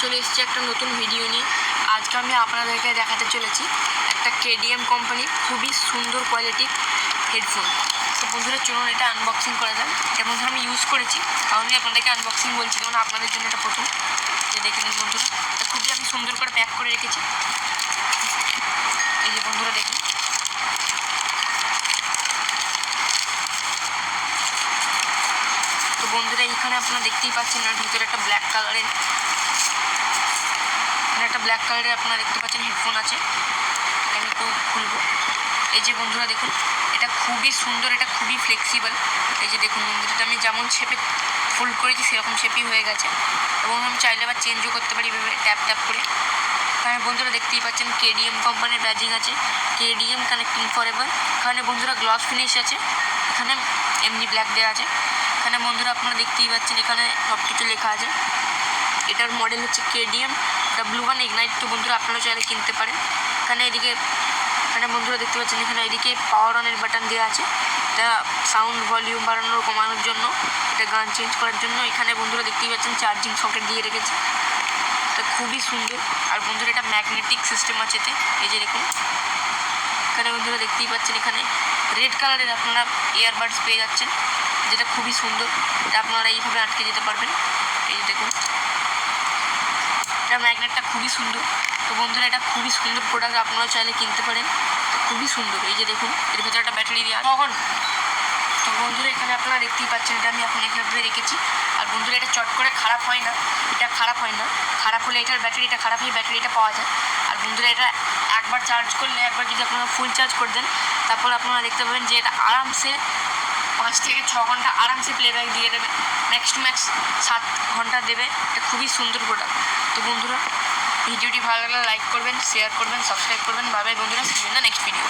চলে এসেছি একটা নতুন ভিডিও নিয়ে। আজকে আমি আপনাদেরকে দেখাতে চলেছি একটা কেডিএম কোম্পানির খুবই সুন্দর কোয়ালিটির হেডফোন। তো বন্ধুরা চলুন এটা আনবক্সিং করা যায়। এটা বন্ধুরা আমি ইউজ করেছি, আমি আপনাদেরকে আনবক্সিং বলছি, কারণ আপনাদের জন্য এটা প্রথম। যে দেখে নিন বন্ধুরা, এটা খুবই আমি সুন্দর করে প্যাক করে রেখেছি। এই যে বন্ধুরা দেখুন, তো বন্ধুরা এইখানে আপনারা দেখতেই পাচ্ছেন এর ভিতরে একটা ব্ল্যাক কালারের আপনারা দেখতে পাচ্ছেন হেডফোন আছে। আমি একটু খুলবো। এই যে বন্ধুরা দেখুন, এটা খুবই সুন্দর, এটা খুবই ফ্লেক্সিবল। এই যে দেখুন বন্ধুরা, এটা আমি যেমন শেপে ফোল্ড করেছি সেরকম শেপই হয়ে গেছে, এবং আমি চাইলে আবার চেঞ্জও করতে পারি এভাবে ট্যাপ ট্যাপ করে। এখানে বন্ধুরা দেখতেই পাচ্ছেন কেডিএম কোম্পানির ব্যাজিং আছে, কেডিএম কানেক্টিং ফরএভার। এখানে বন্ধুরা গ্লস ফিনিশ আছে, এখানে এমনি ব্ল্যাক দেওয়া আছে। এখানে বন্ধুরা আপনারা দেখতেই পাচ্ছেন এখানে সব কিছু লেখা আছে। এটার মডেল হচ্ছে কেডিএম W1 ইগনাইট। তো বন্ধুরা আপনারা চাইলে কিনতে পারেন। এখানে বন্ধুরা দেখতে পাচ্ছেন এখানে এদিকে পাওয়ার অনের বাটন দেওয়া আছে, এটা সাউন্ড ভলিউম বাড়ানোর কমানোর জন্য, এটা গান চেঞ্জ করার জন্য। এখানে বন্ধুরা দেখতেই পাচ্ছেন চার্জিং সকেট দিয়ে রেখেছে, এটা খুবই সুন্দর। আর বন্ধুরা এটা ম্যাগনেটিক সিস্টেম আছে এতে। এই যে দেখুন, এখানে বন্ধুরা দেখতেই পাচ্ছেন এখানে রেড কালারের আপনারা ইয়ারবাডস পেয়ে যাচ্ছেন, যেটা খুবই সুন্দর। এটা আপনারা এইভাবে আটকে যেতে পারবেন। এই যে দেখুন, এটা ম্যাগনেটটা খুবই সুন্দর। তো বন্ধুরা এটা খুবই সুন্দর প্রোডাক্ট, আপনারা চাইলে কিনতে পারেন, খুবই সুন্দর। এই যে দেখুন, এর ভেতরে একটা ব্যাটারি দেওয়া তখন। তো বন্ধুরা এখানে আপনারা দেখতেই পাচ্ছেন এটা আমি এখন এভাবে রেখেছি। আর বন্ধুরা এটা চট করে খারাপ হয় না, খারাপ হলে এটার ব্যাটারিটা খারাপ হয়ে ব্যাটারিটা পাওয়া যায়। আর বন্ধুরা এটা একবার চার্জ করলে, একবার যদি আপনারা ফুল চার্জ করে দেন, তারপর আপনারা দেখতে পাবেন যে এটা আরামসে 5 থেকে 6 ঘন্টা আরামসে প্লেব্যাক দিয়ে দেবে, ম্যাক্স টু ম্যাক্স 7 ঘন্টা দেবে। এটা খুবই সুন্দর প্রোডাক্ট। তো বন্ধুরা ভিডিওটি ভালো লাগলে লাইক করবেন, শেয়ার করবেন, সাবস্ক্রাইব করবেন। বাই বাই বন্ধুরা, see you in the next video.